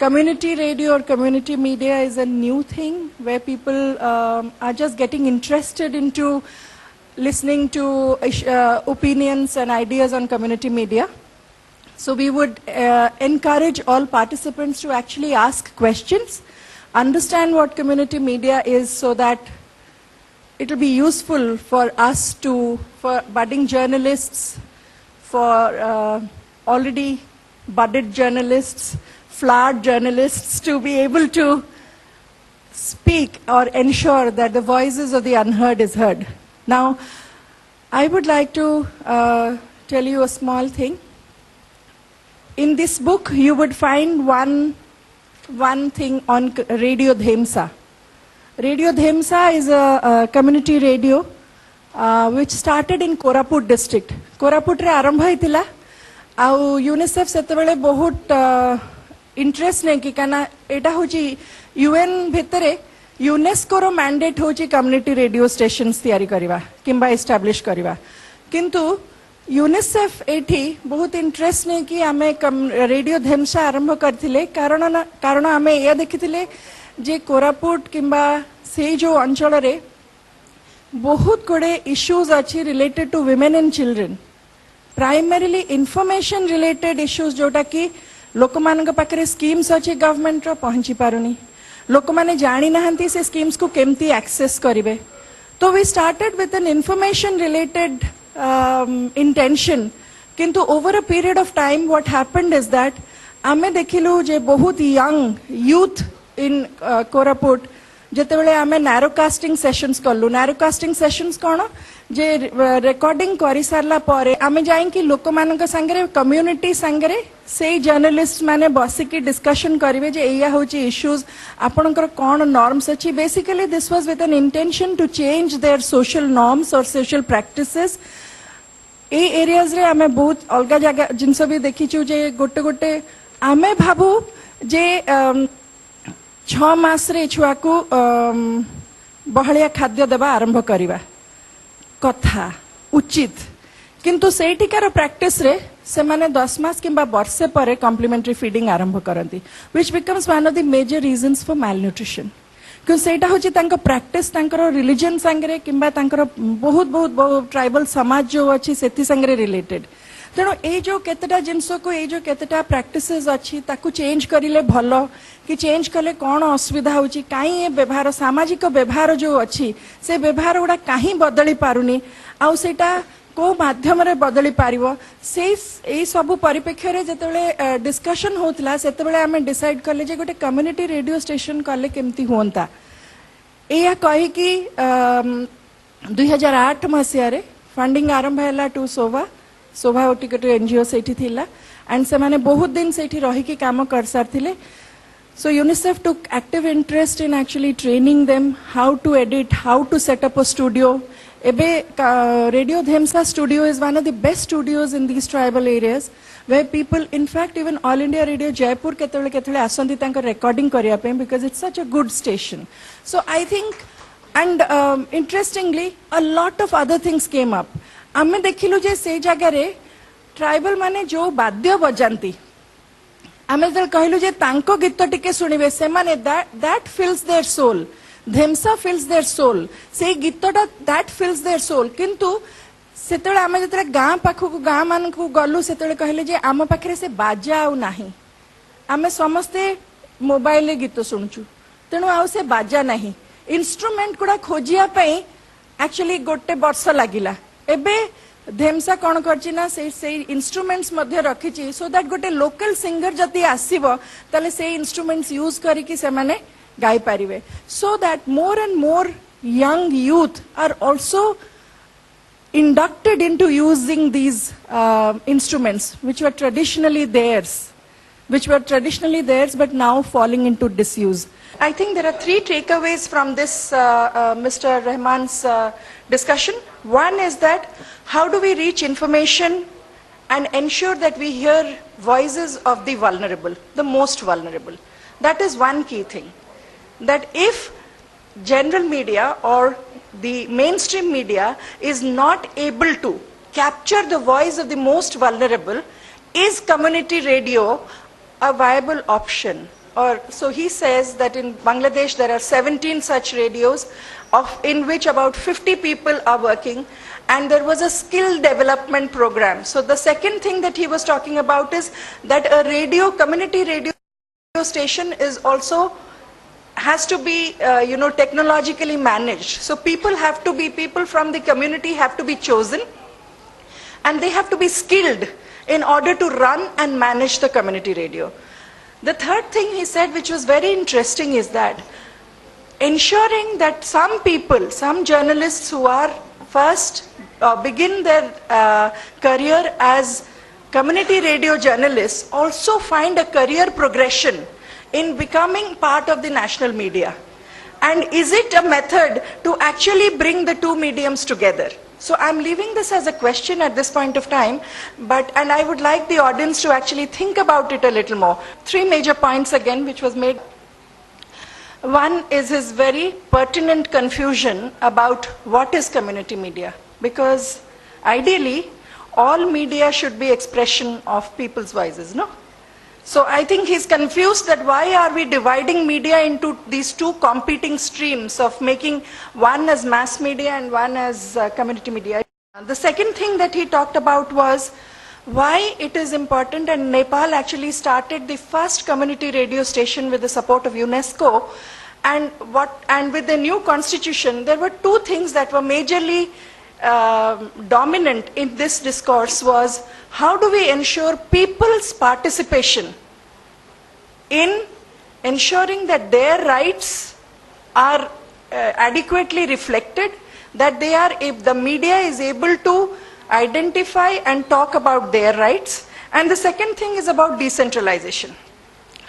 community radio or community media is a new thing where people are just getting interested into listening to opinions and ideas on community media. So we would encourage all participants to actually ask questions, understand what community media is, so that it will be useful for us for budding journalists, for already budded journalists, flowered journalists, to be able to speak or ensure that the voices of the unheard is heard. Now, I would like to tell you a small thing. In this book, you would find one thing on Radio Dhemsa. Radio Dhemsa is a community radio which started in Koraput district. Koraput re arambha hitila. Au UNICEF setebele bahut interest nei ki kana eta hoji UN bhetare UNESCO row mandate होची community radio stations तैयारी करिवा किंबा establish करिवा किंतु UNICEF एठी बहुत interest नै कि आमे radio Dhemsa आरंभ करथिले कारण आमे या देखिथिले जे कोरापुट किंबा से जो अंचल रे बहुत गुडे इश्यूज अछि related to women and children primarily information related issues जोटा कि लोकमानक पाखरे स्कीम्स अछि गवर्नमेंट रो पहुंची पारुनी लोक माने जानी नहांती से स्कीम्स को केमती एक्सेस करिवे तो we started with an information related intention किंतु over a period of time what happened is that आमे देखिलु जे बहुत यंग यूथ इन कोरापुट जेते बेले आमे नैरो कास्टिंग सेशंस करलु नैरो कास्टिंग सेशंस कोन जे रिकॉर्डिंग करि सारला पारे आमे जाई कि लोक मानक संगरे कम्युनिटी संगरे से जर्नलिस्ट माने बसी की डिस्कशन करिवे जे एया होची इश्यूज आपनकर कोन नॉर्म्स अछि basically this was with an intention to change their social norms और सोशल प्रैक्टिसेस ए एरियाज रे आमे बहुत अलगा जगह जिनस भी देखिछु जे गोटे गोटे आमे भाबु जे 6 मास रे छुआ को बहलिया खाद्य देबा आरंभ करिवा कथा उचित किंतु सेठिकार प्रैक्टिस रे से माने 10 मास किंबा वर्षे परे कॉम्प्लीमेंटरी फीडिंग आरंभ करंती which becomes one of the major reasons for malnutrition क्यों सेटा होची तांको प्रैक्टिस तांकर रिलीजन संगरे किंबा तांकर बहुत बहुत ट्राइबल समाज जो अछि सेति संगरे रिलेटेड तेणु ए जो केतेटा जिनस को ए जो केतेटा प्रैक्टिसेस अछि ताकू चेंज करिले भलो कि चेंज कले कोन असुविधा होची काई ए व्यवहार सामाजिक व्यवहार जो अछि से व्यवहार उडा काहे बदली पारुनी आ सेटा को माध्यम रे बदली पारिबो से ए सब परिप्रेक्ष्य रे जतबेले डिस्कशन होतला सेतबेले हमें डिसाइड करले जे गोटे कम्युनिटी रेडियो स्टेशन कले केमती होंता एया कहि कि 2008 मसिया रे फंडिंग आरंभ हैला टू शोभा ओटिकट एनजीओ सेठी थिला एंड से माने बहुत दिन सेठी रही कि काम कर सारथिले so UNICEF took active interest in actually training them how to edit how to set up a studio ebe Radio Dhemsa studio is one of the best studios in these tribal areas where people in fact even All India Radio Jaipur ketele asanti tankar recording kariya pe because it's such a good station so I think and interestingly a lot of other things came up आमे देखिलु जे से जगह रे tribal माने जो वाद्य बजांती आमे जल कहलु जे तांको गीत टिके सुनिबे से माने that fills their soul Dhemsa fills their soul से गीतटा दैट फिल्स देयर सोल किंतु सेतले आमे जतले गां पाखु गां मान को गलु सेतले कहले जे आम पाखरे से बाजा आउ नाही आमे समस्ते मोबाइल ले गीत सुनछु तेनु आउ से बाजा नाही इंस्ट्रूमेंट कोडा खोजिया पई एक्चुअली गोटे वर्ष लागिला एबे धेमसा कोन करछि ना से इंस्ट्रूमेंट्स मध्ये रखिछि सो दैट गोटे लोकल सिंगर जति आसीबो तले से इंस्ट्रूमेंट्स यूज करी कि से माने गाई पारिबे so that more and more young youth are also inducted into using these instruments which were traditionally theirs but now falling into disuse. I think there are 3 takeaways from this Mr. Rahman's discussion. One is that how do we reach information and ensure that we hear voices of the vulnerable, the most vulnerable. That is one key thing. That if general media or the mainstream media is not able to capture the voice of the most vulnerable, is community radio a viable option? so he says that in Bangladesh there are 17 such radios in which about 50 people are working, and there was a skill development program. So the second thing that he was talking about is that a community radio station is also has to be technologically managed. So people from the community have to be chosen, and they have to be skilled in order to run and manage the community radio. The third thing he said, which was very interesting, is that ensuring that some journalists who are first begin their career as community radio journalists also find a career progression in becoming part of the national media. And is it a method to actually bring the two mediums together? So I'm leaving this as a question at this point of time, and I would like the audience to actually think about it a little more. Three major points again, which was made. One is his very pertinent confusion about what is community media, because ideally all media should be expression of people's voices, no? So I think he's confused that why are we dividing media into these two competing streams of making one as mass media and one as community media. The second thing that he talked about was why it is important, and Nepal actually started the first community radio station with the support of UNESCO, and with the new constitution there were two things that were majorly dominant in this discourse. Was how do we ensure people's participation in ensuring that their rights are adequately reflected, that the media is able to identify and talk about their rights. And the second thing is about decentralization.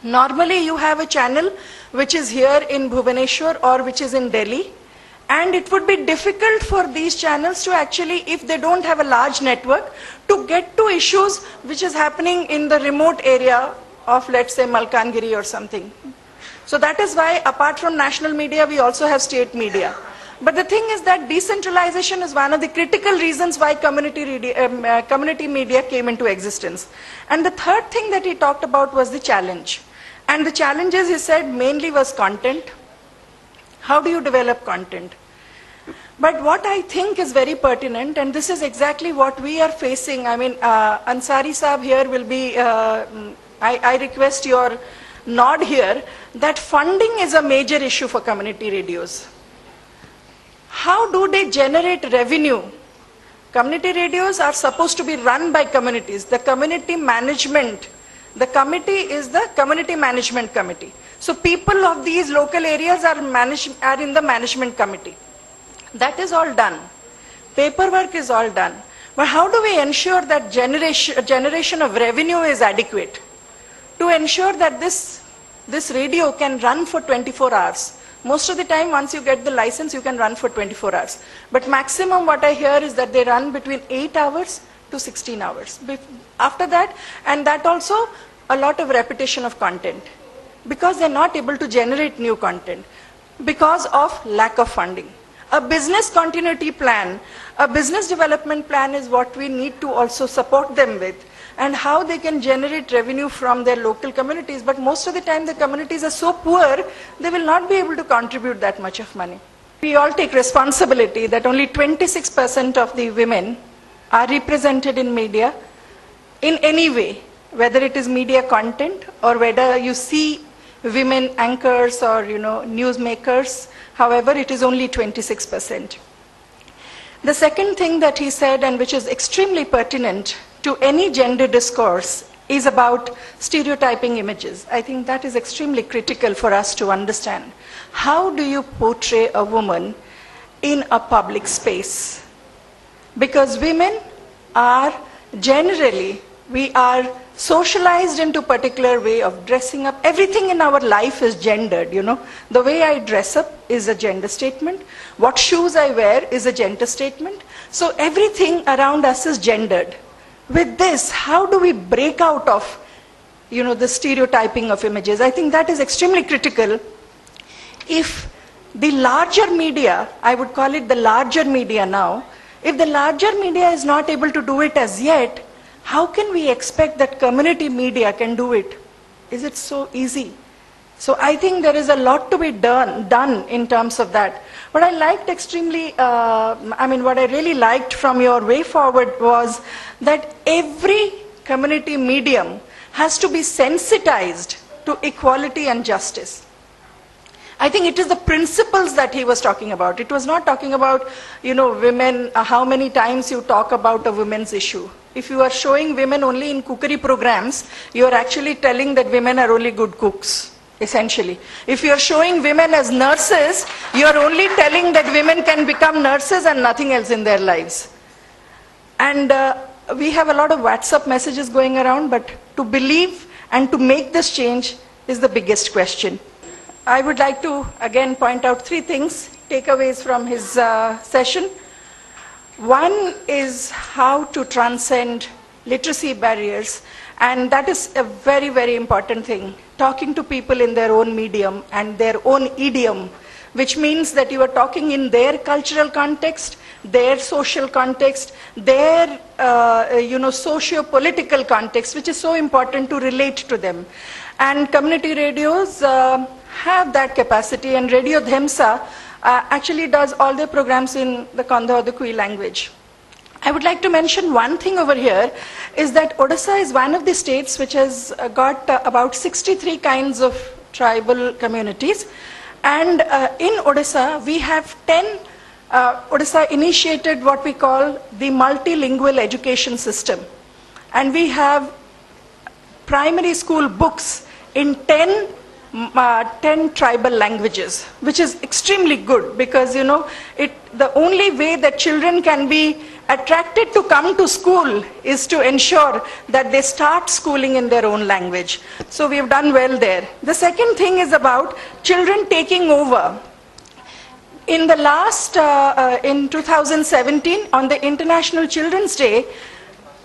Normally you have a channel which is here in Bhubaneswar or which is in Delhi, and it would be difficult for these channels to actually, if they don't have a large network, to get to issues which is happening in the remote area of, let's say, Malkangiri or something. So that is why, apart from national media, we also have state media. But the thing is that decentralization is one of the critical reasons why community media came into existence. And the third thing that he talked about was the challenge. And the challenges, he said, mainly was content. How do you develop content? But what I think is very pertinent, and this is exactly what we are facing. I mean, Ansari Saab here will be, I request your nod here, that funding is a major issue for community radios. How do they generate revenue? Community radios are supposed to be run by communities. The community management, the committee is the community management committee. So people of these local areas are in the management committee. That is all done. Paperwork is all done. But how do we ensure that generation of revenue is adequate to ensure that this radio can run for 24 hours? Most of the time, once you get the license, you can run for 24 hours. But maximum what I hear is that they run between 8 hours to 16 hours. After that, and that also a lot of repetition of content, because they're not able to generate new content because of lack of funding. A business continuity plan, a business development plan is what we need to also support them with, and how they can generate revenue from their local communities. But most of the time the communities are so poor, they will not be able to contribute that much of money. We all take responsibility that only 26% of the women are represented in media in any way, whether it is media content or whether you see women anchors or newsmakers. However, it is only 26%. The second thing that he said, and which is extremely pertinent to any gender discourse, is about stereotyping images. I think that is extremely critical for us to understand. How do you portray a woman in a public space? Because women are generally, we are socialized into a particular way of dressing up. Everything in our life is gendered, The way I dress up is a gender statement. What shoes I wear is a gender statement. So everything around us is gendered. With this, how do we break out of, the stereotyping of images? I think that is extremely critical. If the larger media, I would call it the larger media now, if the larger media is not able to do it as yet, how can we expect that community media can do it? Is it so easy? So I think there is a lot to be done in terms of that. What I liked extremely, what I really liked from your way forward was that every community medium has to be sensitized to equality and justice. I think it is the principles that he was talking about. It was not talking about, women, how many times you talk about a women's issue. If you are showing women only in cookery programs, you are actually telling that women are only good cooks, essentially. If you are showing women as nurses, you are only telling that women can become nurses and nothing else in their lives. And we have a lot of WhatsApp messages going around, but to believe and to make this change is the biggest question. I would like to again point out 3 things, takeaways from his session. One is how to transcend literacy barriers, and that is a very, very important thing. Talking to people in their own medium and their own idiom, which means that you are talking in their cultural context, their social context, their socio-political context, which is so important to relate to them. And community radios have that capacity, and Radio Dhemsa actually does all their programs in the Kandha or the Kui language. I would like to mention one thing over here, is that Odisha is one of the states which has got about 63 kinds of tribal communities. And in Odisha, we have 10, Odisha initiated what we call the multilingual education system. And we have primary school books in 10 tribal languages, which is extremely good, because the only way that children can be attracted to come to school is to ensure that they start schooling in their own language. So we've done well there. The second thing is about children taking over. In the last, in 2017, on the International Children's Day,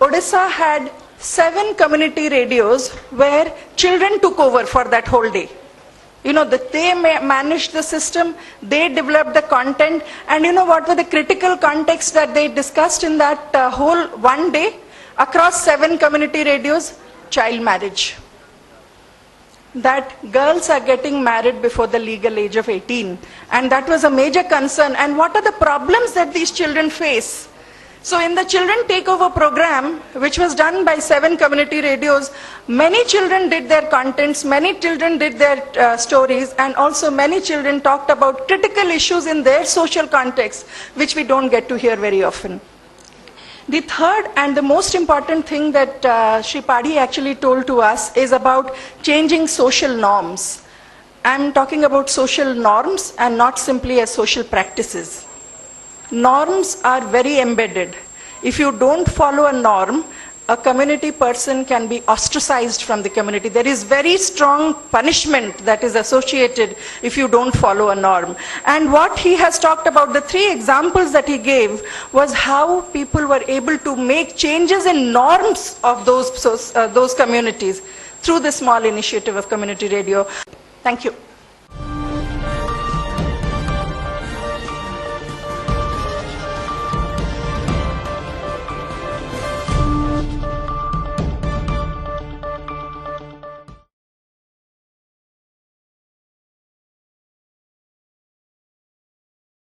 Odisha had 7 community radios where children took over for that whole day. They managed the system, they developed the content, and what were the critical contexts that they discussed in that whole one day across 7 community radios? Child marriage. That girls are getting married before the legal age of 18, and that was a major concern. And what are the problems that these children face? So in the Children Takeover program, which was done by 7 community radios, many children did their contents, many children did their stories, and also many children talked about critical issues in their social context, which we don't get to hear very often. The third and the most important thing that Shri Padhi actually told to us is about changing social norms. I'm talking about social norms and not simply as social practices. Norms are very embedded. If you don't follow a norm, a community person can be ostracized from the community. There is very strong punishment that is associated if you don't follow a norm. And what he has talked about, the 3 examples that he gave, was how people were able to make changes in norms of those communities through the small initiative of community radio. Thank you.